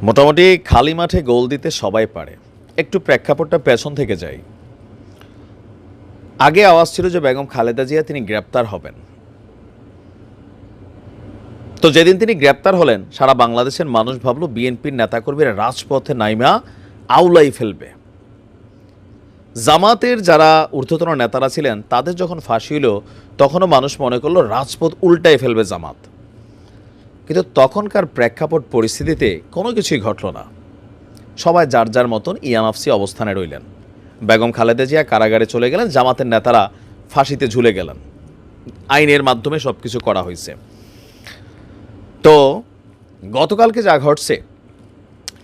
মোটামুটি খালি মাঠে গোল দিতে সবাই পারে। একটু প্রেক্ষাপটটা পেছন থেকে যাই। আগে আওয়াজ ছিল যে বেগম খালেদা জিয়া তিনি গ্রেপ্তার হবেন। তো যেদিন তিনি গ্রেপ্তার হলেন সারা বাংলাদেশের মানুষ ভাবল বিএনপির নেতাকর্মীরা রাজপথে নাইমা আউলাই ফেলবে। জামাতের যারা ঊর্ধ্বতন নেতারা ছিলেন তাদের যখন ফাঁসি হইল তখনও মানুষ মনে করলো রাজপথ উল্টায় ফেলবে জামাত। কিন্তু তখনকার প্রেক্ষাপট পরিস্থিতিতে কোনো কিছুই ঘটল না। সবাই যার যার মতন ইয়ানাফসি অবস্থানে রইলেন। বেগম খালেদা জিয়া কারাগারে চলে গেলেন, জামাতের নেতারা ফাঁসিতে ঝুলে গেলেন। আইনের মাধ্যমে সব কিছু করা হয়েছে। তো গতকালকে যা ঘটছে,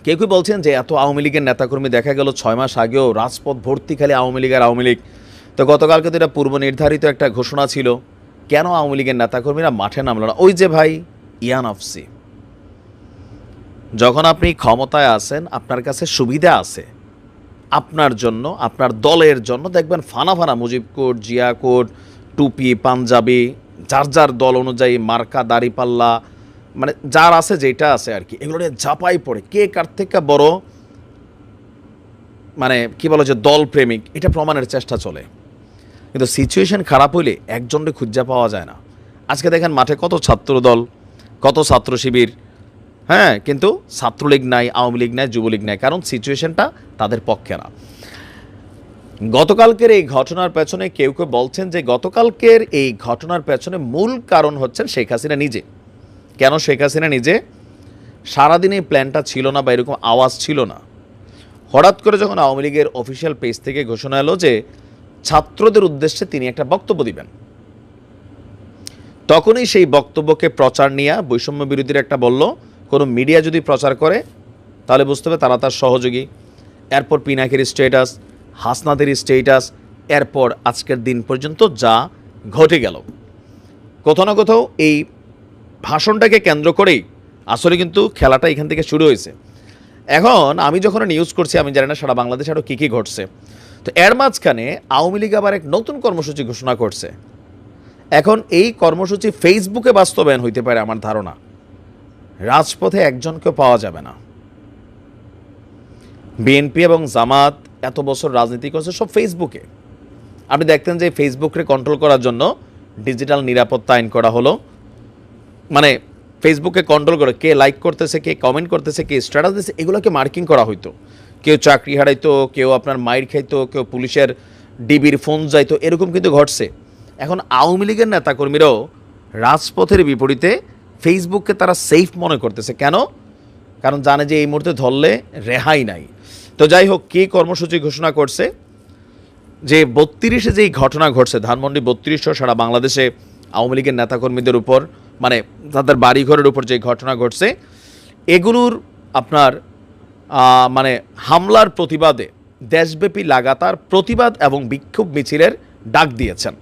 কেউ কেউ বলছেন যে এত আওয়ামী লীগের নেতাকর্মী দেখা গেল 6 মাস আগেও রাজপথ ভর্তি খালি আওয়ামী লীগ। তো গতকালকে তো এটা পূর্ব নির্ধারিত একটা ঘোষণা ছিল, কেন আওয়ামী লীগের নেতাকর্মীরা মাঠে নামল না? ওই যে ভাই ইয়ানাফসি, যখন আপনি ক্ষমতায় আছেন আপনার কাছে সুবিধা আছে, আপনার জন্য আপনার দলের জন্য দেখবেন ফানা ফানা মুজিব কোট, জিয়া কোট, টুপি, পাঞ্জাবি, যার যার দল অনুযায়ী মার্কা, দাড়িপাল্লা, মানে যার আছে যেটা আছে আর কি, এগুলো নিয়ে ঝাঁপাই পড়ে কে কার থেকে বড়, মানে কি বলো যে দল প্রেমিক, এটা প্রমাণের চেষ্টা চলে। কিন্তু সিচুয়েশন খারাপ হইলে একজনকে খুঁজে পাওয়া যায় না। আজকে দেখেন মাঠে কত ছাত্র দল, কত ছাত্র শিবির, হ্যাঁ, কিন্তু ছাত্রলীগ নাই, আওয়ামী লীগ নাই, যুবলীগ নাই, কারণ সিচুয়েশনটা তাদের পক্ষে না। গতকালকের এই ঘটনার পেছনে কেউ কেউ বলছেন যে গতকালকের এই ঘটনার পেছনে মূল কারণ হচ্ছেন শেখ হাসিনা নিজে। কেন শেখ হাসিনা নিজে? সারাদিন এই প্ল্যানটা ছিল না বা এরকম আওয়াজ ছিল না। হঠাৎ করে যখন আওয়ামী লীগের অফিসিয়াল পেজ থেকে ঘোষণা এলো যে ছাত্রদের উদ্দেশ্যে তিনি একটা বক্তব্য দিবেন, তখনই সেই বক্তব্যকে প্রচার নিয়ে বৈষম্য বিরোধীর একটা বলল, কোনো মিডিয়া যদি প্রচার করে তাহলে বুঝতে হবে তারা তার সহযোগী। এরপর পিনাকির স্টেটাস, হাসনাদের স্টেটাস, এরপর আজকের দিন পর্যন্ত যা ঘটে গেল, কোথাও না কোথাও এই ভাষণটাকে কেন্দ্র করেই আসলে কিন্তু খেলাটা এখান থেকে শুরু হয়েছে। এখন আমি যখন নিউজ করছি আমি জানি না সারা বাংলাদেশে আরও কী কী ঘটছে। তো এর মাঝখানে আওয়ামী লীগ আবার এক নতুন কর্মসূচি ঘোষণা করছে। এখন এই কর্মসূচি ফেসবুকে বাস্তবায়ন হইতে পারে আমার ধারণা, রাজপথে একজনকেও পাওয়া যাবে না। বিএনপি এবং জামাত এত বছর রাজনীতি করছে সব ফেসবুকে। আপনি দেখতেন যে ফেসবুককে কন্ট্রোল করার জন্য ডিজিটাল নিরাপত্তা আইন করা হলো, মানে ফেসবুকে কন্ট্রোল করে কে লাইক করতেছে, কে কমেন্ট করতেছে, কে স্ট্যাটাস দিচ্ছে, এগুলোকে মার্কিং করা হইতো। কেউ চাকরি হারাইতো, কেউ আপনার মাইর খাইতো, কেউ পুলিশের ডিবির ফোন যাইতো, এরকম কিন্তু ঘটছে। এখন আওয়ামী লীগের নেতাকর্মীরাও রাজপথের বিপরীতে ফেসবুককে তারা সেফ মনে করতেছে। কেন? কারণ জানে যে এই মুহূর্তে ধরলে রেহাই নাই। তো যাই হোক, কী কর্মসূচি ঘোষণা করছে, যে 32-এ যেই ঘটনা ঘটছে, ধানমন্ডি 32 সারা বাংলাদেশে আওয়ামী লীগের নেতাকর্মীদের উপর, মানে তাদের বাড়িঘরের উপর যে ঘটনা ঘটছে, এগুলোর আপনার মানে হামলার প্রতিবাদে দেশব্যাপী লাগাতার প্রতিবাদ এবং বিক্ষোভ মিছিলের ডাক দিয়েছেন।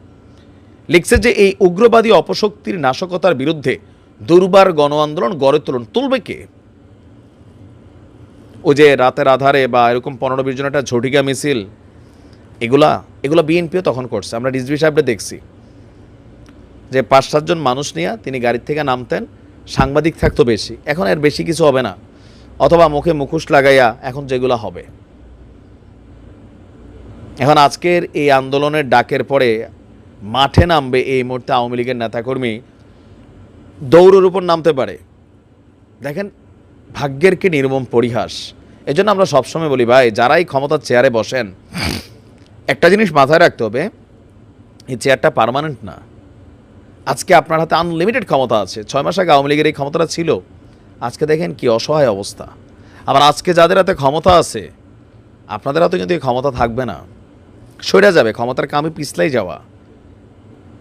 লিখছে যে এই উগ্রবাদী অপশক্তির নাশকতার বিরুদ্ধে দুর্বার গণ আন্দোলন গড়ে তুলবে কে? ওই যে রাতের আধারে বা এরকম 15-20 জন একটা ঝটিকা মিছিল, এগুলা বিএনপিও তখন করছে। আমরা রিজভী সাহেবটা দেখছি যে 5-7 জন মানুষ নিয়ে তিনি গাড়ির থেকে নামতেন, সাংবাদিক থাকতো বেশি, এখন এর বেশি কিছু হবে না, অথবা মুখে মুখোশ লাগাইয়া এখন যেগুলো হবে। এখন আজকের এই আন্দোলনের ডাকের পরে মাঠে নামবে এই মুহূর্তে আওয়ামী লীগের নেতাকর্মী, দৌড়ের উপর নামতে পারে। দেখেন ভাগ্যের কি নির্মম পরিহাস। এজন্য আমরা সবসময় বলি ভাই, যারাই ক্ষমতার চেয়ারে বসেন একটা জিনিস মাথায় রাখতে হবে, এই চেয়ারটা পার্মানেন্ট না। আজকে আপনার হাতে আনলিমিটেড ক্ষমতা আছে, 6 মাস আগে আওয়ামী লীগের এই ক্ষমতাটা ছিল, আজকে দেখেন কি অসহায় অবস্থা। আবার আজকে যাদের হাতে ক্ষমতা আছে আপনাদের হাতে কিন্তু এই ক্ষমতা থাকবে না, সরে যাবে, ক্ষমতার কামে পিছলাই যাওয়া।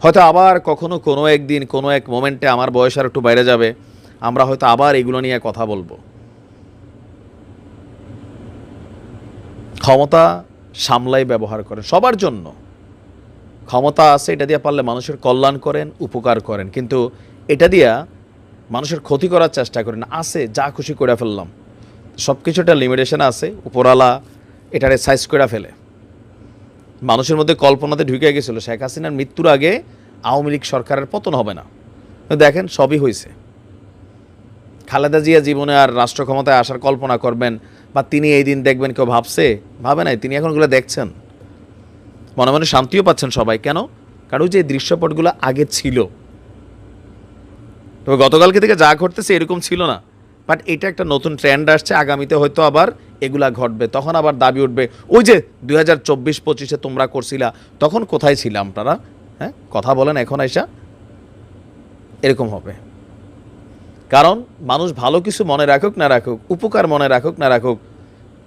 হয়তো আবার কখনো কোনো একদিন কোনো এক মোমেন্টে আমার বয়স আর একটু বাইরে যাবে, আমরা হয়তো আবার এগুলো নিয়ে কথা বলবো। ক্ষমতা সামলাই ব্যবহার করেন সবার জন্য, ক্ষমতা আছে এটা দিয়ে পারলে মানুষের কল্যাণ করেন, উপকার করেন, কিন্তু এটা দিয়া মানুষের ক্ষতি করার চেষ্টা করেন। আছে যা খুশি করে ফেললাম, সব কিছু একটা লিমিটেশন আছে, উপরওয়ালা এটারে সাইজ করে ফেলে। মানুষের মধ্যে কল্পনাতে ঢুকে গেছিল শেখ হাসিনার মৃত্যুর আগে আওয়ামী লীগ সরকারের পতন হবে না, দেখেন সবই হয়েছে। খালেদা জিয়া জীবনে আর রাষ্ট্র ক্ষমতায় আসার কল্পনা করবেন বা তিনি এই দিন দেখবেন কেউ ভাবে নাই, তিনি এখন ওগুলো দেখছেন, মনে মনে শান্তিও পাচ্ছেন সবাই। কেন? কারণ ওই যে দৃশ্যপটগুলো আগে ছিল, তবে গতকালকে থেকে যা ঘটতেছে এরকম ছিল না, বাট এটা একটা নতুন ট্রেন্ড আসছে, আগামীতে হয়তো আবার এগুলা ঘটবে, তখন আবার দাবি উঠবে ওই যে 2024-25-এ তোমরা করছিলা, তখন কোথায় ছিলাম আপনারা? হ্যাঁ, কথা বলেন এখন আইসা, এরকম হবে। কারণ মানুষ ভালো কিছু মনে রাখুক না রাখুক, উপকার মনে রাখুক না রাখুক,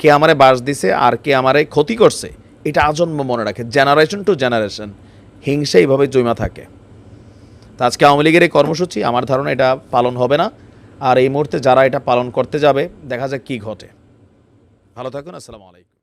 কে আমারে বাস দিছে আর কে আমারে ক্ষতি করছে এটা আজন্ম মনে রাখে, জেনারেশন টু জেনারেশন হিংসা এইভাবে জমা থাকে। তো আজকে আওয়ামী লীগের এই কর্মসূচি আমার ধারণা এটা পালন হবে না, আর এই মুহূর্তে যারা এটা পালন করতে যাবে দেখা যাক কি ঘটে। ভালো থাকুন, আসসালামু আলাইকুম।